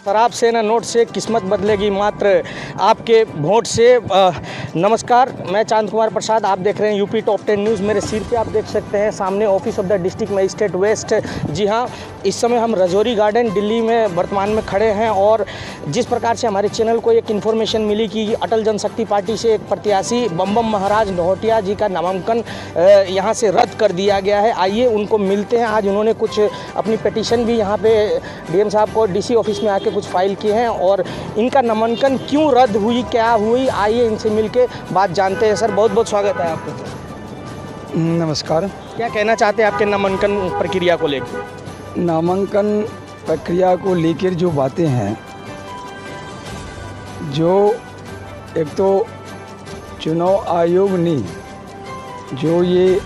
शराब से न नोट से किस्मत बदलेगी मात्र आपके वोट से। नमस्कार, मैं चांद कुमार प्रसाद, आप देख रहे हैं यूपी टॉप 10 न्यूज़। मेरे सिर पे आप देख सकते हैं सामने office of the district magistrate west. जी हाँ, इस समय हम रजौरी गार्डन दिल्ली में वर्तमान में खड़े हैं और जिस प्रकार से हमारे चैनल को एक इन्फॉर्मेशन मिली कि अटल जनशक्ति पार्टी से एक प्रत्याशी बम महाराज नहोटिया जी का नामांकन यहाँ से रद्द कर दिया गया है। आइए उनको मिलते हैं। आज उन्होंने कुछ अपनी पिटीशन भी यहाँ पे डीएम साहब को डीसी ऑफिस में आके कुछ फाइल किए हैं और इनका नामांकन क्यों रद्द हुई, क्या हुई, आइए इनसे मिलके बात जानते हैं। सर, बहुत बहुत स्वागत है आपको। नमस्कार। क्या कहना चाहते हैं आपके नामांकन प्रक्रिया को लेकर? नामांकन प्रक्रिया को लेकर जो बातें हैं, जो एक तो चुनाव आयोग ने जो ये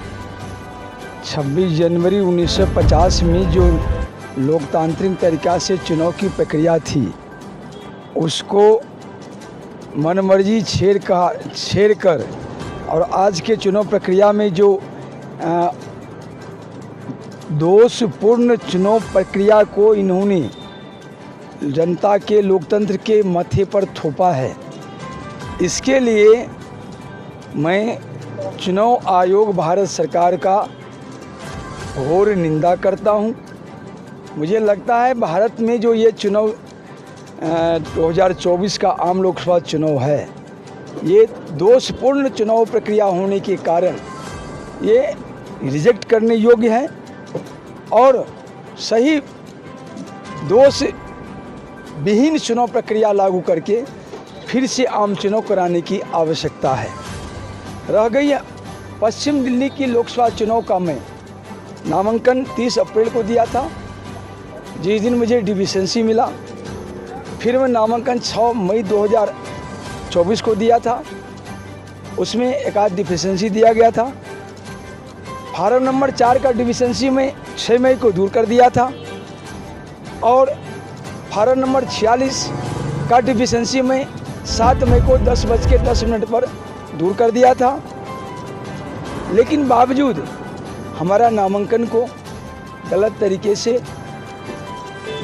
26 जनवरी 1950 में जो लोकतांत्रिक तरीक़ा से चुनाव की प्रक्रिया थी, उसको मनमर्जी छेड़ कर और आज के चुनाव प्रक्रिया में जो दोषपूर्ण चुनाव प्रक्रिया को इन्होंने जनता के लोकतंत्र के माथे पर थोपा है। इसके लिए मैं चुनाव आयोग भारत सरकार का घोर निंदा करता हूं। मुझे लगता है भारत में जो ये चुनाव 2024 का आम लोकसभा चुनाव है, ये दोषपूर्ण चुनाव प्रक्रिया होने के कारण ये रिजेक्ट करने योग्य है और सही दोष विहीन चुनाव प्रक्रिया लागू करके फिर से आम चुनाव कराने की आवश्यकता है। रह गई पश्चिम दिल्ली की लोकसभा चुनाव का मैं नामांकन 30 अप्रैल को दिया था, जिस दिन मुझे डिफिशिएंसी मिला। फिर मैं नामांकन 6 मई 2024 को दिया था, उसमें एक आध डिफिशिएंसी दिया गया था। फार्म नंबर 4 का डिफिशिएंसी में 6 मई को दूर कर दिया था और फार्म नंबर 46 का डिफिशिएंसी में 7 मई को 10:10 पर दूर कर दिया था। लेकिन बावजूद हमारा नामांकन को गलत तरीके से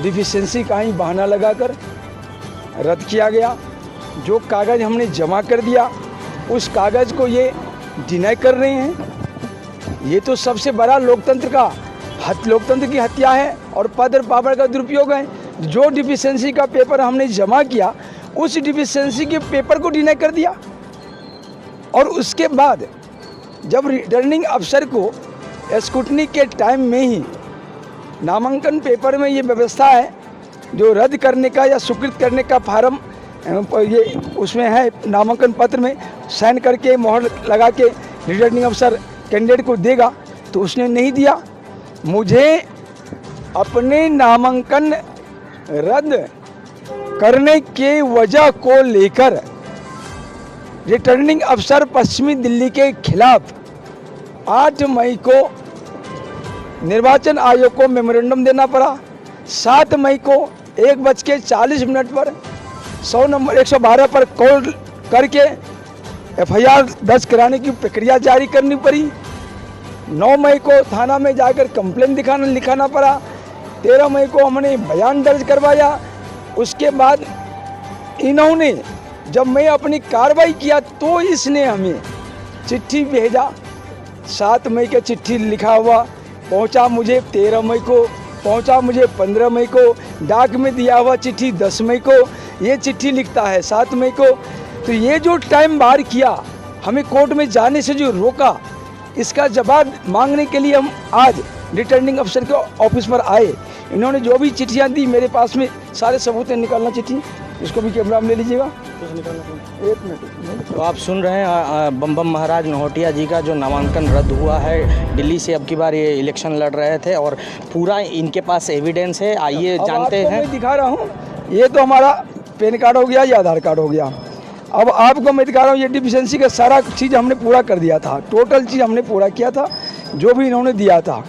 डिफिशिएंसी का ही बहाना लगाकर रद्द किया गया। जो कागज़ हमने जमा कर दिया उस कागज़ को ये डिनाई कर रहे हैं। ये तो सबसे बड़ा लोकतंत्र की हत्या है और पद और पावर का दुरुपयोग है। जो डिफिशिएंसी का पेपर हमने जमा किया उस डिफिशिएंसी के पेपर को डिनाई कर दिया और उसके बाद जब रिटर्निंग अफसर को स्क्रूटनी के टाइम में ही नामांकन पेपर में ये व्यवस्था है जो रद्द करने का या स्वीकृत करने का फार्म ये उसमें है, नामांकन पत्र में साइन करके मोहर लगा के रिटर्निंग अफसर कैंडिडेट को देगा, तो उसने नहीं दिया। मुझे अपने नामांकन रद्द करने के वजह को लेकर रिटर्निंग अफसर पश्चिमी दिल्ली के खिलाफ 8 मई को निर्वाचन आयोग को मेमोरेंडम देना पड़ा। 7 मई को 1:40 पर 100 नंबर 112 पर कॉल करके एफआईआर दर्ज कराने की प्रक्रिया जारी करनी पड़ी। 9 मई को थाना में जाकर कंप्लेंट लिखाना पड़ा। 13 मई को हमने बयान दर्ज करवाया। उसके बाद इन्होंने जब मैं अपनी कार्रवाई किया तो इसने हमें चिट्ठी भेजा। 7 मई का चिट्ठी लिखा हुआ पहुंचा मुझे 13 मई को, पहुंचा मुझे 15 मई को, डाक में दिया हुआ चिट्ठी 10 मई को, ये चिट्ठी लिखता है 7 मई को। तो ये जो टाइम बाहर किया, हमें कोर्ट में जाने से जो रोका, इसका जवाब मांगने के लिए हम आज रिटर्निंग अफसर के ऑफिस पर आए। इन्होंने जो भी चिट्ठियाँ दी, मेरे पास में सारे सबूत हैं। निकालना चिट्ठी, इसको भी कैमरा में ले लीजिएगा। एक मिनट। तो आप सुन रहे हैं बम महाराज नहोटिया जी का जो नामांकन रद्द हुआ है दिल्ली से। अब की बार ये इलेक्शन लड़ रहे थे और पूरा इनके पास एविडेंस है। आइए जानते हैं। मैं दिखा रहा हूँ, ये तो हमारा पैन कार्ड हो गया, ये आधार कार्ड हो गया। अब आपको मैं दिखा रहा हूँ, ये डिफिशिएंसी का सारा चीज़ हमने पूरा कर दिया था। टोटल चीज़ हमने पूरा किया था जो भी इन्होंने दिया था।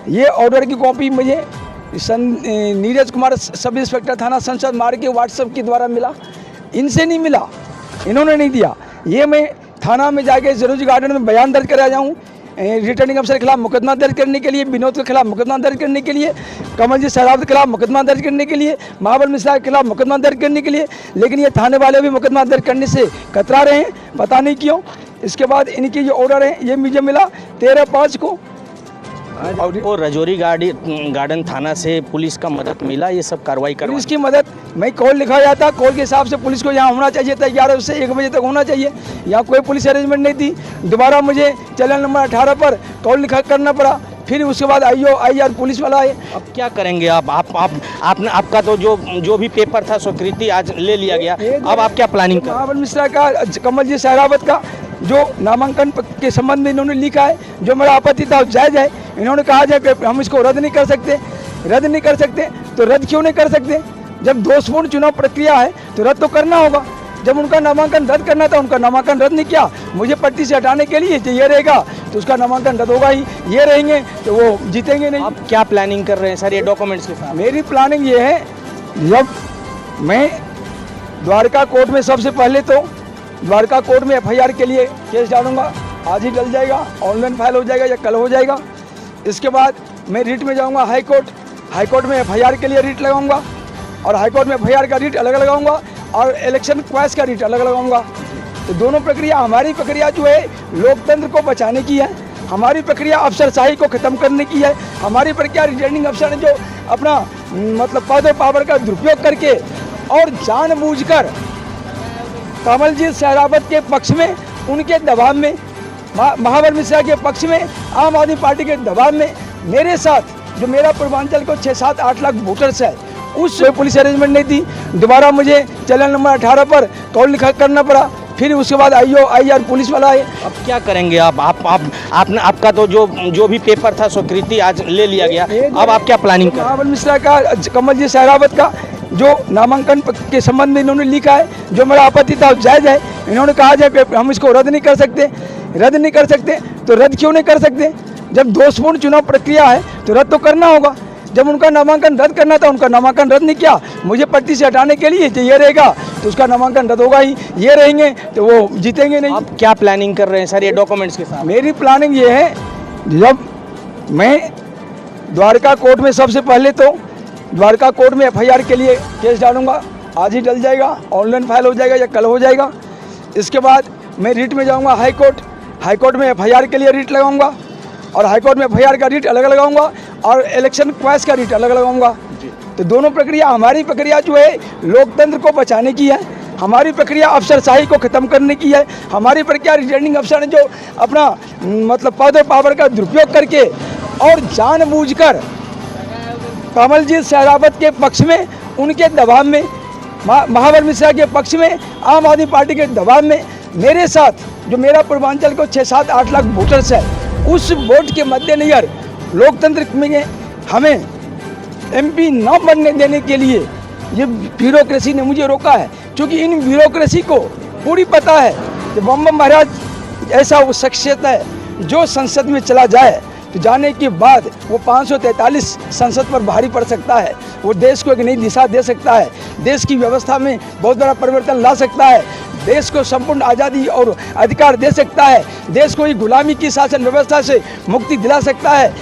ये ऑर्डर की कॉपी मुझे नीरज कुमार सब इंस्पेक्टर थाना संसद मार्ग के व्हाट्सएप के द्वारा मिला, इनसे नहीं मिला, इन्होंने नहीं दिया। ये मैं थाना में जाके जरूरी गार्डन में बयान दर्ज करा जाऊँ, रिटर्निंग अफसर के खिलाफ मुकदमा दर्ज करने के लिए, विनोद के खिलाफ मुकदमा दर्ज करने के लिए, कमलजीत सहरावत के खिलाफ मुकदमा दर्ज करने के लिए, महाबल मिश्रा के खिलाफ मुकदमा दर्ज करने के लिए, लेकिन ये थाने वाले भी मुकदमा दर्ज करने से कतरा रहे हैं, पता नहीं क्यों। इसके बाद इनकी जो ऑर्डर है ये मुझे मिला 13/5 को। और रजौरी गार्डन थाना से पुलिस का मदद मिला ये सब कार्रवाई करने पुलिस की मदद, मैं कॉल लिखा जाता, कॉल के हिसाब से पुलिस को यहाँ होना चाहिए था, 11 से 1 बजे तक होना चाहिए, यहाँ कोई पुलिस अरेंजमेंट नहीं थी। दोबारा मुझे चैनल नंबर 18 पर कॉल लिखा करना पड़ा, फिर उसके बाद IR पुलिस वाला आए। अब क्या करेंगे आपने आपका तो जो भी पेपर था स्वीकृति आज ले लिया गया, अब आप क्या प्लानिंग कर? महाबल मिश्रा का, कमलजीत सहरावत का जो नामांकन के संबंध में इन्होंने लिखा है, जो मेरा आपत्ति था जायज़ है। इन्होंने कहा जाए कि हम इसको रद्द नहीं कर सकते, तो रद्द क्यों नहीं कर सकते? जब दोषपूर्ण चुनाव प्रक्रिया है तो रद्द तो करना होगा। जब उनका नामांकन रद्द करना था, उनका नामांकन रद्द नहीं किया, मुझे पट्टी से हटाने के लिए ये रहेगा तो उसका नामांकन रद्द होगा ही, ये रहेंगे तो वो जीतेंगे नहीं। आप क्या प्लानिंग कर रहे हैं सर ये डॉक्यूमेंट्स के साथ? मेरी प्लानिंग ये है, जब मैं द्वारका कोर्ट में, सबसे पहले तो द्वारका कोर्ट में FIR के लिए केस डालूंगा, आज ही डल जाएगा, ऑनलाइन फाइल हो जाएगा या कल हो जाएगा। इसके बाद मैं रिट में जाऊंगा हाई कोर्ट में FIR के लिए रिट लगाऊंगा, और हाई कोर्ट में FIR का रिट अलग लगाऊंगा और इलेक्शन क्वाइस का रिट अलग लगाऊंगा। तो दोनों प्रक्रिया, हमारी प्रक्रिया जो है लोकतंत्र को बचाने की है, हमारी प्रक्रिया अफसरशाही को ख़त्म करने की है, हमारी प्रक्रिया रिटर्निंग अफसर ने जो अपना मतलब पद और पावर का दुरुपयोग करके और जानबूझकर कमलजीत सहरावत के पक्ष में, उनके दबाव में, महाबल मिश्रा के पक्ष में, आम आदमी पार्टी के दबाव में मेरे साथ, जो मेरा पूर्वांचल को 6-7-8 लाख वोटर्स है, उस पुलिस अरेंजमेंट नहीं थी। दोबारा मुझे चैनल नंबर 18 पर कॉल लिखा करना पड़ा, फिर उसके बाद IR पुलिस वाला आए। अब क्या करेंगे आपने आपका तो जो भी पेपर था स्वीकृति आज ले लिया गया, अब आप क्या प्लानिंग कर? महाबल मिश्रा का, कमलजीत सहरावत का जो नामांकन के संबंध में इन्होंने लिखा है, जो मेरा आपत्ति था जायज़ है। इन्होंने कहा जाए कि हम इसको रद्द नहीं कर सकते, तो रद्द क्यों नहीं कर सकते? जब दोषपूर्ण चुनाव प्रक्रिया है तो रद्द तो करना होगा। जब उनका नामांकन रद्द करना था, उनका नामांकन रद्द नहीं किया, मुझे पट्टी से हटाने के लिए ये रहेगा तो उसका नामांकन रद्द होगा ही, ये रहेंगे तो वो जीतेंगे नहीं। आप क्या प्लानिंग कर रहे हैं सर ये डॉक्यूमेंट्स के साथ? मेरी प्लानिंग ये है, जब मैं द्वारका कोर्ट में, सबसे पहले तो द्वारका कोर्ट में FIR के लिए केस डालूंगा, आज ही डल जाएगा, ऑनलाइन फाइल हो जाएगा या कल हो जाएगा। इसके बाद मैं रिट में जाऊंगा हाई कोर्ट में FIR के लिए रिट लगाऊंगा, और हाई कोर्ट में FIR का रिट अलग लगाऊंगा और इलेक्शन क्वाइस का रिट अलग लगाऊंगा। तो दोनों प्रक्रिया, हमारी प्रक्रिया जो है लोकतंत्र को बचाने की है, हमारी प्रक्रिया अफसरशाही को ख़त्म करने की है, हमारी प्रक्रिया रिटर्निंग अफसर ने जो अपना मतलब पद और पावर का दुरुपयोग करके और जानबूझकर कमलजीत सहरावत के पक्ष में, उनके दबाव में, महाबल मिश्रा के पक्ष में, आम आदमी पार्टी के दबाव में मेरे साथ, जो मेरा पूर्वांचल को 6-7-8 लाख वोटर्स है, उस वोट के मद्देनजर लोकतंत्र में हमें MP न बनने देने के लिए ये ब्यूरोक्रेसी ने मुझे रोका है। क्योंकि इन ब्यूरोक्रेसी को पूरी पता है कि बम महाराज ऐसा वो शख्सियत है जो संसद में चला जाए तो जाने के बाद वो 543 संसद पर भारी पड़ सकता है, वो देश को एक नई दिशा दे सकता है, देश की व्यवस्था में बहुत बड़ा परिवर्तन ला सकता है, देश को संपूर्ण आज़ादी और अधिकार दे सकता है, देश को ये गुलामी की शासन व्यवस्था से मुक्ति दिला सकता है।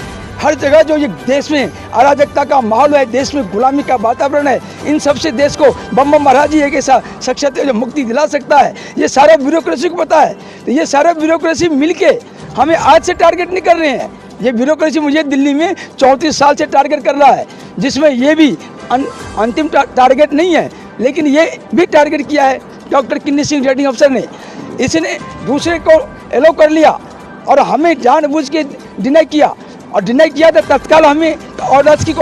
हर जगह जो ये देश में अराजकता का माहौल है, देश में गुलामी का वातावरण है, इन सब से देश को बम महाराज ही एक ऐसा शख्सियत है जो मुक्ति दिला सकता है। ये सारा ब्यूरोक्रेसी को पता है। तो ये सारा ब्यूरोक्रेसी मिलके हमें आज से टारगेट नहीं कर रहे हैं। ये ब्यूरोक्रेसी मुझे दिल्ली में 34 साल से टारगेट कर रहा है, जिसमें ये भी अंतिम टारगेट नहीं है, लेकिन ये भी टारगेट किया है डॉक्टर किन्नी सिंह रिटर्निंग अफसर ने। इसने दूसरे को एलो कर लिया और हमें जानबूझ के डिनाई किया, और डिनाई किया तो तत्काल हमें आदेश की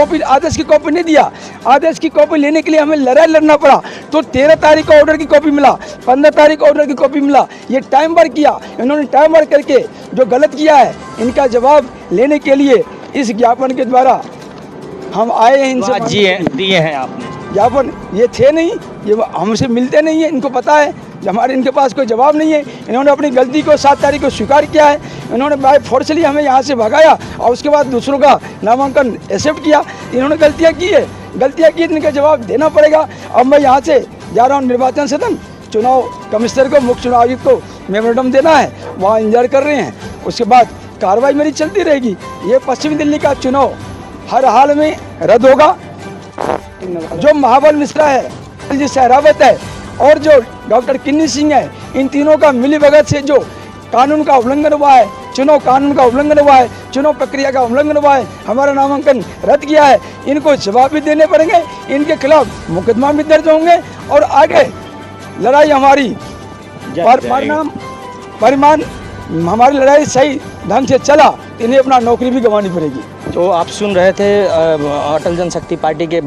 कॉपी नहीं दिया। आदेश की कॉपी लेने के लिए हमें लड़ाई लड़ना पड़ा। तो 13 तारीख को ऑर्डर की कॉपी मिला, 15 तारीख को ऑर्डर की कॉपी मिला। ये टाइम वर्क किया, इन्होंने टाइम वर्क करके जो गलत किया है इनका जवाब लेने के लिए इस ज्ञापन के द्वारा हम आए हैं। इनसे दिए हैं आपने ज्ञापन, ये थे नहीं, ये हमसे मिलते नहीं है, इनको पता है हमारे इनके पास कोई जवाब नहीं है। इन्होंने अपनी गलती को 7 तारीख को स्वीकार किया है। इन्होंने बाय फोर्सली हमें यहाँ से भगाया और उसके बाद दूसरों का नामांकन एक्सेप्ट किया। इन्होंने गलतियाँ की है, इनका जवाब देना पड़ेगा। अब मैं यहाँ से जा रहा हूँ निर्वाचन सदन, चुनाव कमिश्नर को, मुख्य चुनाव आयुक्त को मेमोरेंडम देना है, वहाँ इंतजार कर रहे हैं। उसके बाद कार्रवाई मेरी चलती रहेगी। ये पश्चिमी दिल्ली का चुनाव हर हाल में रद्द होगा। जो महाबल मिश्रा है, जी सहरावत है और जो डॉक्टर किन्नी सिंह है, इन तीनों का मिलीभगत से जो कानून का उल्लंघन हुआ है, चुनाव कानून का उल्लंघन हुआ है, चुनाव प्रक्रिया का उल्लंघन हुआ है, हमारा नामांकन रद्द किया है, इनको जवाब भी देने पड़ेंगे। इनके खिलाफ मुकदमा भी दर्ज होंगे और आगे लड़ाई हमारी परिमाण हमारी लड़ाई सही ढंग से चला, इन्हें अपना नौकरी भी गंवानी पड़ेगी। तो आप सुन रहे थे अटल जनशक्ति पार्टी के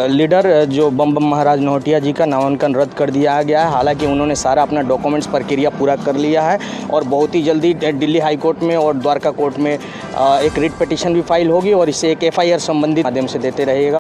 लीडर जो बम महाराज नौटिया जी का नामांकन रद्द कर दिया गया है। हालांकि उन्होंने सारा अपना डॉक्यूमेंट्स प्रक्रिया पूरा कर लिया है और बहुत ही जल्दी दिल्ली हाई कोर्ट में और द्वारका कोर्ट में एक रिट पिटीशन भी फाइल होगी और इसे एक FIR संबंधित माध्यम से देते रहेगा।